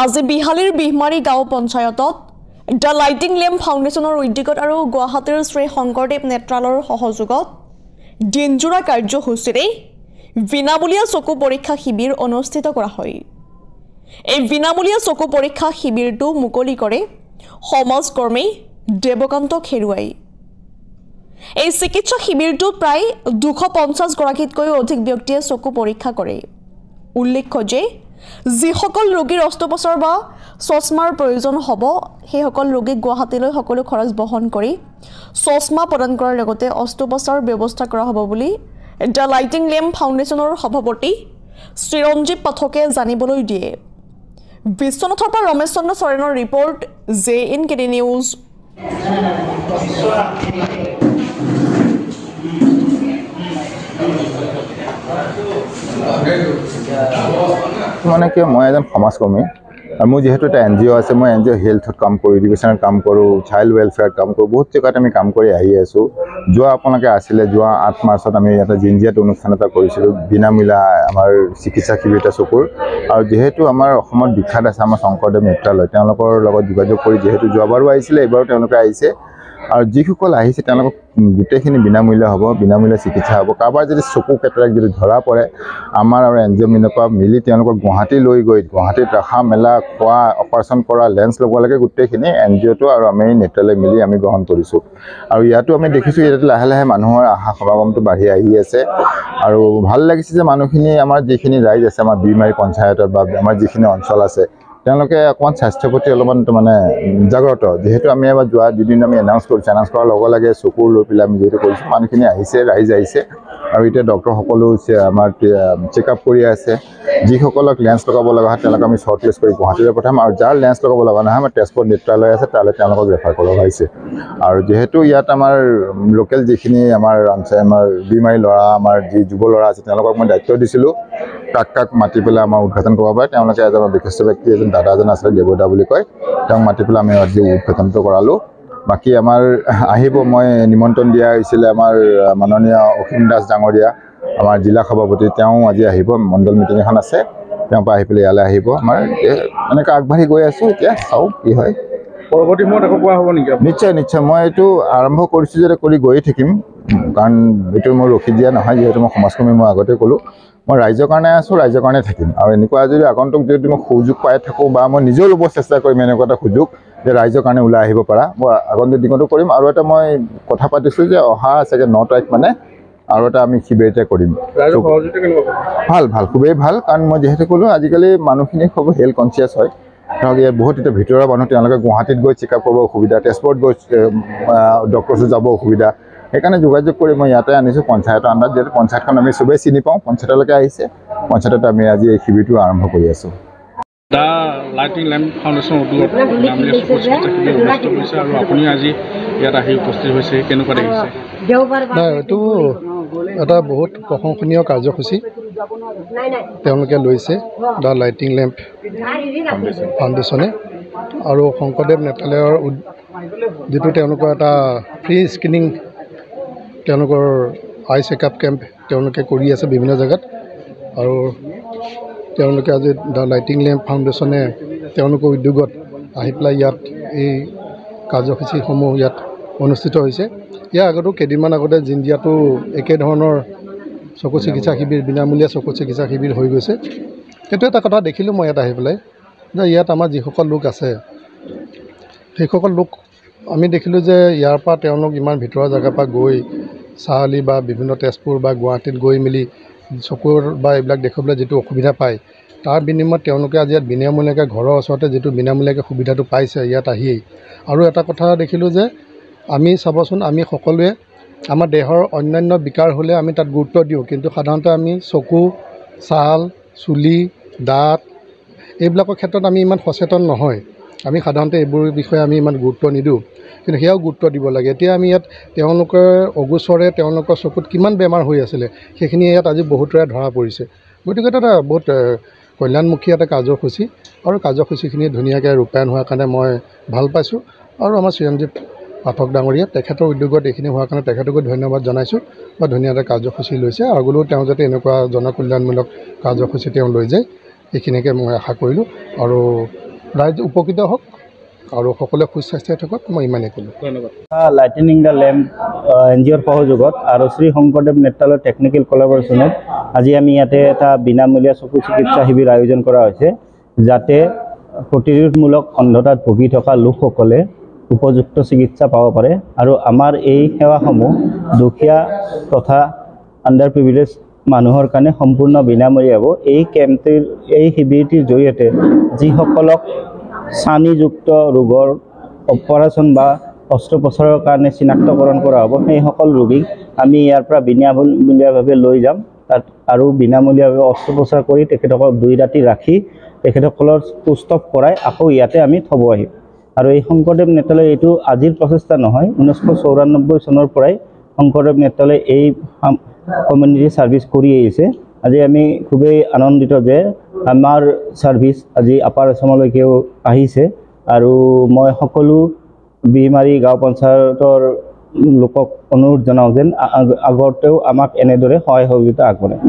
আজি বিহালীৰ বিহমাৰী গাঁও পঞ্চায়তত দ্য লাইটিং লেম্প ফাউণ্ডেশ্যনৰ উদ্যোগত আৰু গুৱাহাটীৰ শ্ৰী শংকৰদেৱ নেত্ৰালয়ৰ সহযোগত দিনজোৰা কাৰ্যসূচীৰে বিনামূলীয়া চকু পৰীক্ষা শিবিৰ অনুষ্ঠিত কৰা হয়। এই বিনামূলীয়া চকু পৰীক্ষা শিবিৰটো মুকলি কৰে সমাজকৰ্মী দেৱকান্ত খেৰুৱাই। এই চিকিৎসা শিবিৰটোত প্ৰায় 250 গৰাকীতকৈ অধিক ব্যক্তিয়ে চকু পৰীক্ষা কৰে। উল্লেখ্য যে যিসকল ৰোগীৰ অস্ত্ৰোপচাৰ বা চশমাৰ প্ৰয়োজন হ'ব সেইসকল ৰোগীক গুৱাহাটীলৈ সকলো খৰচ বহন কৰি চশমা প্ৰদান কৰাৰ লগতে অস্ত্ৰোপচাৰ ব্যৱস্থা কৰা হ'ব বুলি দ্য লাইটিং লেম্প ফাউণ্ডেশ্যনৰ সভাপতি চিৰঞ্জীৱ পাঠকে জানিবলৈ দিয়ে। বিশ্বনাথৰ পৰা ৰমেশ চন্দ্ৰ চৰেণৰ ৰিপৰ্ট JNKT নিউজ। মানে কি মই এজন সমাজকৰ্মী আৰু মোৰ যেহেতু এটা NGO আছে, মই NGO হেল্থত কাম কৰোঁ, এডুকেশ্যনত কাম কৰোঁ, চাইল্ড ৱেলফেয়াৰত কাম কৰোঁ, বহুত জেগাত আমি কাম কৰি আহি আছোঁ। যোৱা আপোনালোকে আছিলে যোৱা 8 মাৰ্চত আমি এটা জিঞ্জিয়াত অনুষ্ঠান এটা কৰিছিলোঁ, বিনামূলীয়া আমাৰ চিকিৎসা শিবিৰ এটা চকুৰ। আৰু যিহেতু আমাৰ অসমত বিখ্যাত আছে আমাৰ শংকৰদেৱ নেত্ৰালয়, তেওঁলোকৰ লগত যোগাযোগ কৰি যিহেতু যোৱাবাৰো আহিছিলে, এইবাৰো তেওঁলোকে আহিছে। আৰু যিসকল আহিছে তেওঁলোকক গোটেইখিনি বিনামূলীয়া হ'ব, বিনামূলীয়া চিকিৎসা হ'ব। কাৰোবাৰ যদি চকু কেটেৰাক্ট যদি ধৰা পৰে, আমাৰ আৰু NGO মিনৰ পৰা মিলি তেওঁলোকক গুৱাহাটী লৈ গৈ গুৱাহাটীত ৰখা মেলা খোৱা অপাৰেশ্যন কৰা লেন্স লগোৱালৈকে গোটেইখিনি NGOটো আৰু আমি নেত্ৰালয় মিলি আমি গ্ৰহণ কৰিছোঁ। আৰু ইয়াতো আমি দেখিছোঁ ইয়াতে লাহে লাহে মানুহৰ আহা সমাগমটো বাঢ়ি আহি আছে। আৰু ভাল লাগিছে যে মানুহখিনি আমাৰ যিখিনি ৰাইজ আছে আমাৰ বিহমাৰী পঞ্চায়তত বা আমাৰ যিখিনি অঞ্চল আছে তেওঁলোকে অকণমান স্বাস্থ্যৰ প্ৰতি অলপমান মানে জাগ্ৰত। যিহেতু আমি এবাৰ যোৱা দুদিন আমি এনাউন্স কৰিছোঁ, এনাউন্স কৰাৰ লগে লগে চকুৰ লৈ পেলাই আমি যিহেতু কৰিছোঁ, মানুহখিনি আহিছে, ৰাইজ আহিছে। আৰু এতিয়া ডক্টৰসকলেও আমাৰ চেকআপ কৰি আছে। যিসকলক লেন্স লগাব লগা হয় তেওঁলোকক আমি শ্বৰ্ট লিষ্ট কৰি গুৱাহাটীলৈ পঠাম, আৰু যাৰ লেন্স লগাব লগা নহয় আমাৰ তেজপুৰ নেত্ৰালয় আছে তালৈ তেওঁলোকক ৰেফাৰ কৰা হৈছে। আৰু যিহেতু ইয়াত আমাৰ লোকেল যিখিনি আমাৰ বিহমাৰী ল'ৰা আমাৰ যি যুৱ ল'ৰা আছে তেওঁলোকক মই দায়িত্ব দিছিলোঁ কাক মাতি পেলাই আমাৰ উদঘাটন কৰিব পাৰে। তেওঁলোকে এজন বিশিষ্ট ব্যক্তি এজন দাদা এজন আছিলে, দেৱদা বুলি কয়, তেওঁক মাতি পেলাই আমি আজি উদঘাটনটো কৰালোঁ। বাকী আমাৰ আহিব, মই নিমন্ত্ৰণ দিয়া হৈছিলে আমাৰ মাননীয় অসীম দাস ডাঙৰীয়া আমাৰ জিলা সভাপতি, তেওঁ আজি আহিব, মণ্ডল মিটিং এখন আছে, তেওঁৰ পৰা আহি পেলাই ইয়ালৈ আহিব। আমাৰ এনেকৈ আগবাঢ়ি গৈ আছোঁ, এতিয়া চাওঁ কি হয়। পৰৱৰ্তী সময়ত আকৌ কোৱা হ'ব নেকি? নিশ্চয় মই এইটো আৰম্ভ কৰিছোঁ যে কৰি গৈয়ে থাকিম, কাৰণ এইটো মোৰ ৰখি দিয়া নহয়। যিহেতু মই সমাজকৰ্মী, মই আগতে ক'লোঁ মই ৰাইজৰ কাৰণে আছোঁ, ৰাইজৰ কাৰণে থাকিম। আৰু এনেকুৱা যদি আগন্তুক যদি মই সুযোগ পাই থাকোঁ বা মই নিজেও ল'ব চেষ্টা কৰিম এনেকুৱা এটা সুযোগ যে ৰাইজৰ কাৰণে ওলাই আহিব পৰা, মই আগন্তুক দিনতো কৰিম। আৰু এটা মই কথা পাতিছোঁ যে অহা চাগে 9 তাৰিখ মানে আৰু এটা আমি শিবিৰ এটা কৰিম। ভাল খুবেই ভাল, কাৰণ মই যিহেতু ক'লোঁ আজিকালি মানুহখিনি খুব হেল্থ কনচিয়াছ হয়। ধৰক ইয়াত বহুত এতিয়া ভিতৰুৱা মানুহ, তেওঁলোকে গুৱাহাটীত গৈ চেকআপ কৰিব অসুবিধা, তেজপুৰত গৈ ডক্টৰ ওচৰত যাব অসুবিধা, সেইকাৰণে যোগাযোগ কৰি মই ইয়াতে আনিছোঁ পঞ্চায়তৰ আণ্ডাৰত। যিহেতু পঞ্চায়তখন আমি চবেই চিনি পাওঁ, পঞ্চায়তলৈকে আহিছে, পঞ্চায়তত আমি আজি এই শিবিৰটো আৰম্ভ কৰি আছোঁ। দ্য লাইটিং লেম্প ফাউণ্ডেশ্যনৰ উদ্যোগত বিনামূলীয়া চকু চিকিৎসা শিবিৰ অনুষ্ঠিত হৈছে আৰু আপুনি আজি ইয়াত আহি উপস্থিত হৈছে, কেনেকুৱা দেখিছে? এইটো এটা বহুত প্ৰশংসনীয় কাৰ্যসূচী তেওঁলোকে লৈছে দ্য লাইটিং লেম্প ফাউণ্ডেশ্যনে। আৰু শংকৰদেৱ নেত্ৰালয়ৰ যিটো তেওঁলোকৰ এটা ফ্ৰী স্ক্ৰিনিং, তেওঁলোকৰ আই চেকআপ কেম্প তেওঁলোকে কৰি আছে বিভিন্ন জেগাত। আৰু তেওঁলোকে আজি দ্য লাইটিং লেম্প ফাউণ্ডেশ্যনে তেওঁলোকৰ উদ্যোগত আহি পেলাই ইয়াত এই কাৰ্যসূচীসমূহ ইয়াত অনুষ্ঠিত হৈছে। ইয়াৰ আগতো কেইদিনমান আগতে জিঞ্জিয়াতো একেধৰণৰ চকু চিকিৎসা শিবিৰ, বিনামূলীয়া চকু চিকিৎসা শিবিৰ হৈ গৈছে। সেইটো এটা কথা দেখিলোঁ মই ইয়াত আহি পেলাই যে ইয়াত আমাৰ যিসকল লোক আছে সেইসকল লোক আমি দেখিলোঁ যে ইয়াৰ পৰা তেওঁলোক ইমান ভিতৰৰ জেগাৰ পৰা গৈ চাৰিআলি বা বিভিন্ন তেজপুৰ বা গুৱাহাটীত গৈ মেলি চকুৰ বা এইবিলাক দেখুৱাবলৈ যিটো অসুবিধা পায়, তাৰ বিনিময়ত তেওঁলোকে আজি ইয়াত বিনামূলীয়াকৈ ঘৰৰ ওচৰতে যিটো বিনামূলীয়াকৈ সুবিধাটো পাইছে ইয়াত আহিয়েই। আৰু এটা কথা দেখিলোঁ যে আমি চাবচোন, আমি সকলোৱে আমাৰ দেহৰ অন্যান্য বিকাৰ হ'লে আমি তাত গুৰুত্ব দিওঁ, কিন্তু সাধাৰণতে আমি চকু, ছাল, চুলি, দাঁত এইবিলাকৰ ক্ষেত্ৰত আমি ইমান সচেতন নহয়। আমি সাধাৰণতে এইবোৰ বিষয়ে আমি ইমান গুৰুত্ব নিদিওঁ, কিন্তু সেয়াও গুৰুত্ব দিব লাগে। এতিয়া আমি ইয়াত তেওঁলোকৰ অগোচৰে তেওঁলোকৰ চকুত কিমান বেমাৰ হৈ আছিলে সেইখিনি ইয়াত আজি বহুতৰে ধৰা পৰিছে। গতিকে এটা বহুত কল্যাণমুখী এটা কাৰ্যসূচী, আৰু কাৰ্যসূচীখিনি ধুনীয়াকৈ ৰূপায়ণ হোৱাৰ কাৰণে মই ভাল পাইছোঁ। আৰু আমাৰ চিৰঞ্জীৱ পাঠক ডাঙৰীয়া তেখেতৰ উদ্যোগত এইখিনি হোৱাৰ কাৰণে তেখেতকো ধন্যবাদ জনাইছোঁ। বা ধুনীয়া এটা কাৰ্যসূচী লৈছে, আগলৈও তেওঁ যাতে এনেকুৱা জনকল্যাণমূলক কাৰ্যসূচী তেওঁ লৈ যায় এইখিনিকে মই আশা কৰিলোঁ। আৰু ৰাইজ উপকৃত হওক আৰু সকলোৱে সুস্বাস্থ্য থাকক, মই ইমানেই ক'লোঁ। ধন্যবাদ। লাইটেনিং দ্য লেম্প NGOৰ সহযোগত আৰু শ্ৰী শংকৰদেৱ নেত্ৰালয় টেকনিকেল কলাবৰেশ্যনত আজি আমি ইয়াতে এটা বিনামূলীয়া চকু চিকিৎসা শিবিৰ আয়োজন কৰা হৈছে, যাতে প্ৰতিৰোধমূলক অন্ধতাত ভুগি থকা লোকসকলে উপযুক্ত চিকিৎসা পাব পাৰে। আৰু আমাৰ এই সেৱাসমূহ দুখীয়া তথা আণ্ডাৰ প্ৰিভিলেজ মানুহৰ কাৰণে সম্পূৰ্ণ বিনামূলীয়া হ'ব। এই শিবিৰটিৰ জৰিয়তে যিসকলক চানিযুক্ত ৰোগৰ অপাৰেশ্যন বা অস্ত্ৰোপচাৰৰ কাৰণে চিনাক্তকৰণ কৰা হ'ব, সেইসকল ৰোগীক আমি ইয়াৰ পৰা বিনামূলীয়াভাৱে লৈ যাম তাত আৰু বিনামূলীয়াভাৱে অস্ত্ৰোপচাৰ কৰি তেখেতসকলক 2 ৰাতি ৰাখি তেখেতসকলৰ পুষ্টপ কৰাই আকৌ ইয়াতে আমি থ'ব আহিম। আৰু এই শংকৰদেৱ নেত্ৰালয় এইটো আজিৰ প্ৰচেষ্টা নহয়, 1994 চনৰ পৰাই শংকৰদেৱ নেত্ৰালয় এই কমিউনিটি ছাৰ্ভিচ কৰি আহিছে। আজি আমি খুবেই আনন্দিত যে আমাৰ ছাৰ্ভিচ আজি আপাৰ আছামলৈকেও আহিছে। আৰু মই সকলো বিহিমাৰী গাঁও পঞ্চায়তৰ লোকক অনুৰোধ জনাওঁ যেন আগতেও আমাক এনেদৰে সহায় সহযোগিতা আগবঢ়ায়।